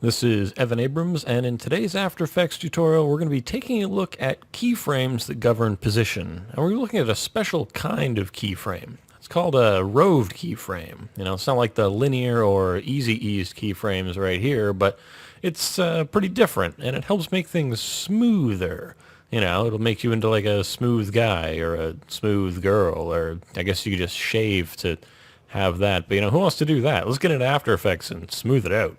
This is Evan Abrams, and in today's After Effects tutorial, we're going to be taking a look at keyframes that govern position. And we're looking at a special kind of keyframe. It's called a roved keyframe. You know, it's not like the linear or easy eased keyframes right here, but it's pretty different, and it helps make things smoother. You know, it'll make you into like a smooth guy or a smooth girl, or I guess you could just shave to have that. But you know, who wants to do that? Let's get into After Effects and smooth it out.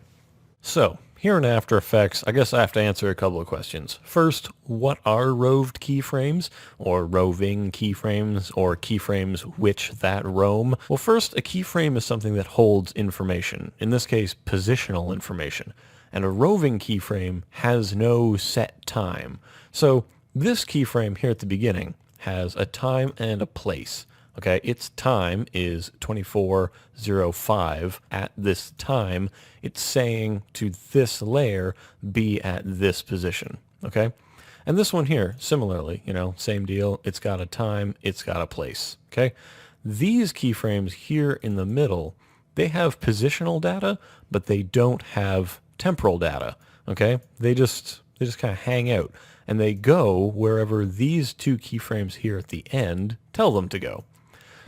So, here in After Effects, I guess I have to answer a couple of questions. First, what are roved keyframes, or roving keyframes, or keyframes which that roam? Well, first, a keyframe is something that holds information, in this case, positional information. And a roving keyframe has no set time. So, this keyframe here at the beginning has a time and a place. Okay, its time is 24:05. At this time, it's saying to this layer, be at this position. Okay, and this one here, similarly, you know, same deal. It's got a time, it's got a place. Okay, these keyframes here in the middle, they have positional data, but they don't have temporal data. Okay, they just kind of hang out, and they go wherever these two keyframes here at the end tell them to go.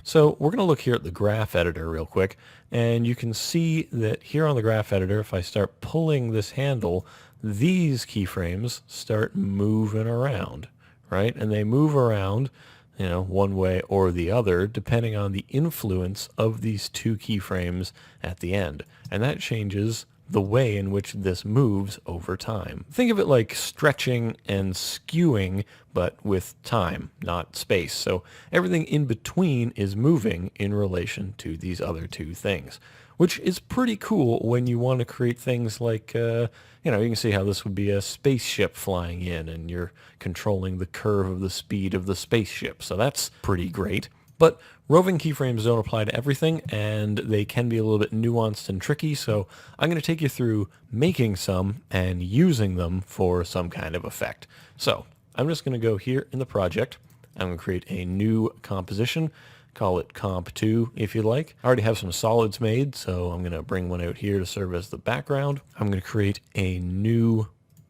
So we're going to look here at the graph editor real quick, and you can see that here on the graph editor, if I start pulling this handle, these keyframes start moving around, right? And they move around, you know, one way or the other, depending on the influence of these two keyframes at the end. And that changes the way in which this moves over time. Think of it like stretching and skewing, but with time, not space. So everything in between is moving in relation to these other two things, which is pretty cool when you want to create things like, you know, you can see how this would be a spaceship flying in, and you're controlling the curve of the speed of the spaceship. So that's pretty great. But roving keyframes don't apply to everything, and they can be a little bit nuanced and tricky, so I'm going to take you through making some and using them for some kind of effect. So I'm just going to go here in the project. I'm going to create a new composition. Call it Comp2 if you like. I already have some solids made, so I'm going to bring one out here to serve as the background. I'm going to create a new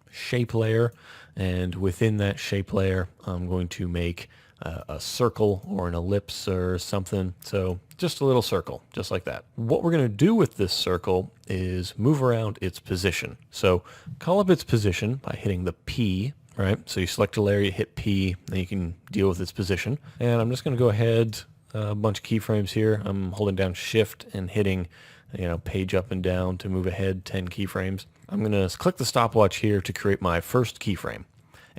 shape layer, and within that shape layer, I'm going to make a circle or an ellipse or something. So just a little circle, just like that. What we're going to do with this circle is move around its position. So call up its position by hitting the P, right? So you select a layer, you hit P, then you can deal with its position. And I'm just going to go ahead, a bunch of keyframes here. I'm holding down Shift and hitting, you know, page up and down to move ahead 10 keyframes. I'm going to click the stopwatch here to create my first keyframe.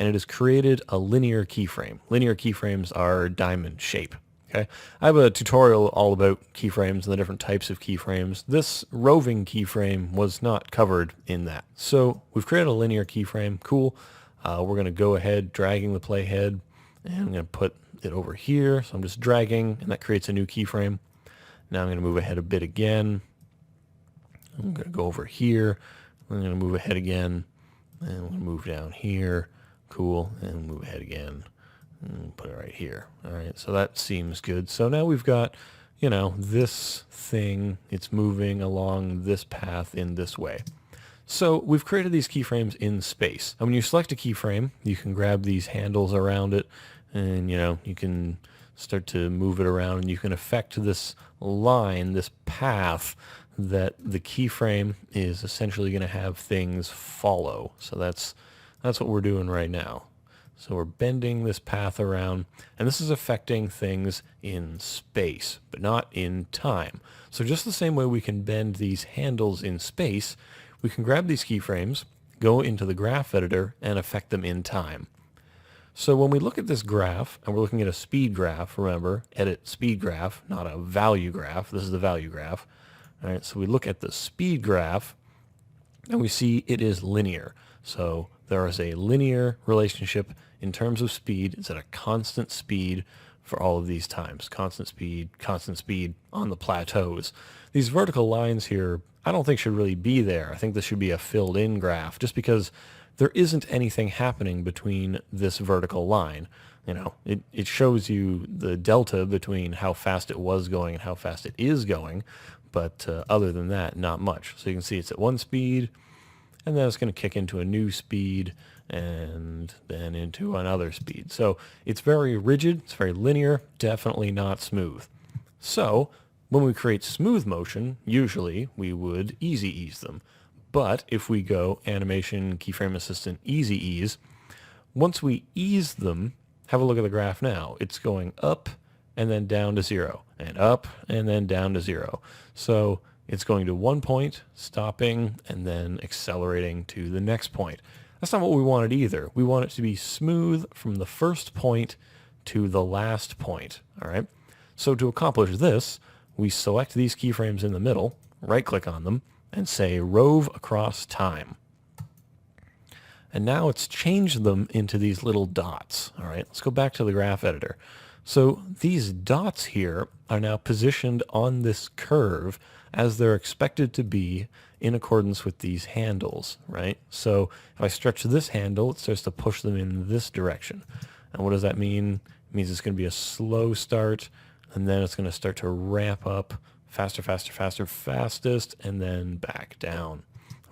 And it has created a linear keyframe. Linear keyframes are diamond shape. Okay, I have a tutorial all about keyframes and the different types of keyframes. This roving keyframe was not covered in that. So we've created a linear keyframe. Cool. We're going to go ahead, dragging the playhead, and I'm going to put it over here. So I'm just dragging, and that creates a new keyframe. Now I'm going to move ahead a bit again. I'm going to go over here. I'm going to move ahead again, and we'll move down here. Cool, and move ahead again and put it right here. All right, so that seems good. So now we've got, you know, this thing, it's moving along this path in this way. So we've created these keyframes in space. And when you select a keyframe, you can grab these handles around it, and, you know, you can start to move it around, and you can affect this line, this path that the keyframe is essentially going to have things follow. So that's what we're doing right now. So we're bending this path around, and this is affecting things in space, but not in time. So just the same way we can bend these handles in space, we can grab these keyframes, go into the graph editor, and affect them in time. So when we look at this graph, and we're looking at a speed graph, remember, edit speed graph, not a value graph. This is the value graph. All right, so we look at the speed graph, and we see it is linear. So there is a linear relationship in terms of speed. It's at a constant speed for all of these times. Constant speed on the plateaus. These vertical lines here, I don't think should really be there. I think this should be a filled in graph, just because there isn't anything happening between this vertical line. You know, it shows you the delta between how fast it was going and how fast it is going, but other than that, not much. So you can see it's at one speed, and then it's going to kick into a new speed and then into another speed. So it's very rigid, it's very linear, definitely not smooth. So when we create smooth motion, usually we would easy ease them. But if we go animation keyframe assistant easy ease, once we ease them, have a look at the graph now. It's going up and then down to 0, and up and then down to 0. So it's going to one point, stopping, and then accelerating to the next point. That's not what we wanted either. We want it to be smooth from the first point to the last point, all right? So to accomplish this, we select these keyframes in the middle, right-click on them, and say Rove Across Time. And now it's changed them into these little dots, all right? Let's go back to the graph editor. So these dots here are now positioned on this curve as they're expected to be in accordance with these handles, right? So if I stretch this handle, it starts to push them in this direction. And what does that mean? It means it's going to be a slow start, and then it's going to start to ramp up faster, faster, faster, fastest, and then back down,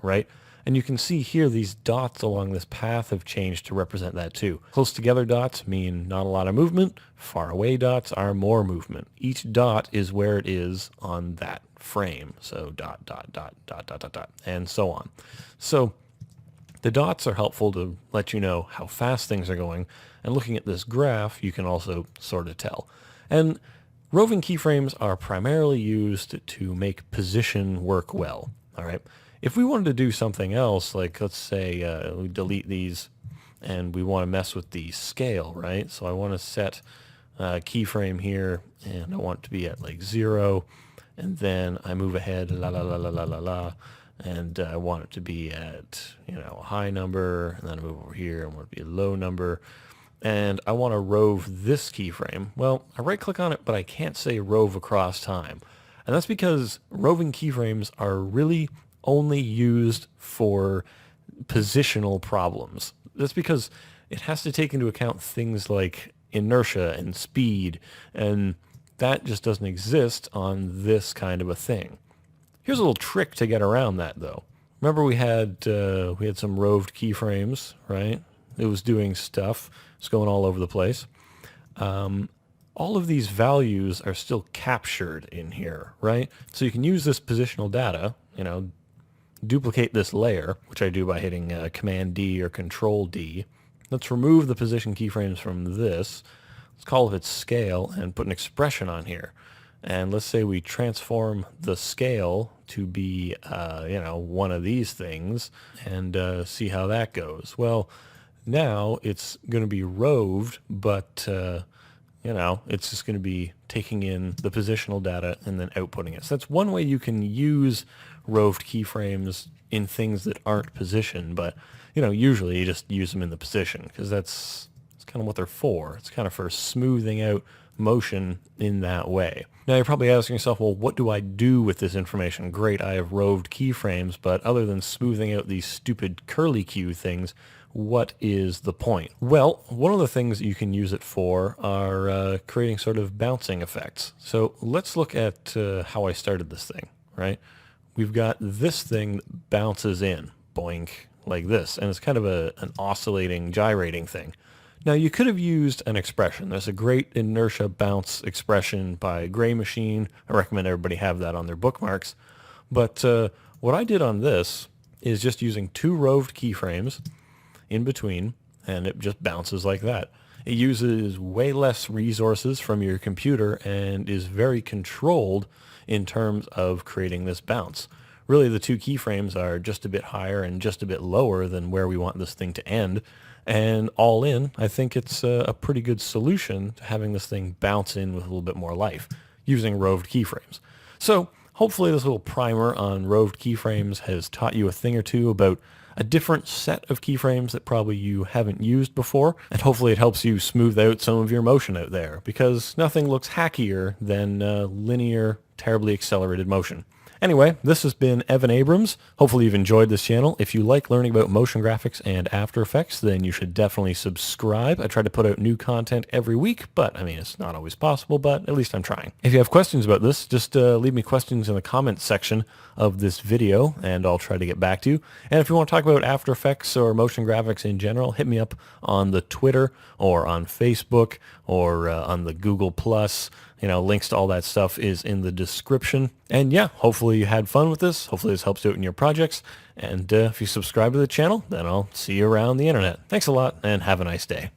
right? And you can see here these dots along this path have changed to represent that too. Close together dots mean not a lot of movement. Far away dots are more movement. Each dot is where it is on that frame. So dot, dot, dot, dot, dot, dot, dot, and so on. So the dots are helpful to let you know how fast things are going. And looking at this graph, you can also sort of tell. And roving keyframes are primarily used to make position work well, all right? If we wanted to do something else, like let's say we delete these and we want to mess with the scale, right? So I want to set a keyframe here and I want it to be at like 0, and then I move ahead, la la la la la la la, and I want it to be at, a high number, and then I move over here, I want it to be a low number, and I want to rove this keyframe. Well, I right click on it, but I can't say Rove Across Time. And that's because roving keyframes are really only used for positional problems. That's because it has to take into account things like inertia and speed, and that just doesn't exist on this kind of a thing. Here's a little trick to get around that, though. Remember we had some roved keyframes, right? It was doing stuff. It's going all over the place. All of these values are still captured in here, right? So you can use this positional data, duplicate this layer, which I do by hitting Command D or Control D. Let's remove the position keyframes from this. Let's call it scale and put an expression on here. And let's say we transform the scale to be, one of these things, and see how that goes. Well, now it's going to be roved, but it's just going to be taking in the positional data and then outputting it. So that's one way you can use roved keyframes in things that aren't positioned, but usually you just use them in the position because that's kind of what they're for. It's kind of for smoothing out motion in that way. Now you're probably asking yourself, well, what do I do with this information? Great, I have roved keyframes, but other than smoothing out these stupid curly Q things, what is the point? Well, one of the things that you can use it for are creating sort of bouncing effects. So let's look at how I started this thing, right? We've got this thing that bounces in, boink, like this, and it's kind of an oscillating, gyrating thing. Now you could have used an expression. There's a great inertia bounce expression by Gray Machine. I recommend everybody have that on their bookmarks. But what I did on this is just using 2 roved keyframes in between, and it just bounces like that. It uses way less resources from your computer and is very controlled in terms of creating this bounce. Really, the 2 keyframes are just a bit higher and just a bit lower than where we want this thing to end. And all in, I think it's a pretty good solution to having this thing bounce in with a little bit more life using roved keyframes. So hopefully this little primer on roved keyframes has taught you a thing or two about a different set of keyframes that probably you haven't used before, and hopefully it helps you smooth out some of your motion out there, because nothing looks hackier than linear, terribly accelerated motion. Anyway, this has been Evan Abrams. Hopefully you've enjoyed this channel. If you like learning about motion graphics and After Effects, then you should definitely subscribe. I try to put out new content every week, but I mean, it's not always possible, but at least I'm trying. If you have questions about this, just leave me questions in the comments section of this video, and I'll try to get back to you. And if you want to talk about After Effects or motion graphics in general, hit me up on the Twitter or on Facebook or on the Google+. Links to all that stuff is in the description. And yeah, hopefully you had fun with this. Hopefully this helps you out in your projects. And if you subscribe to the channel, then I'll see you around the internet. Thanks a lot, and have a nice day.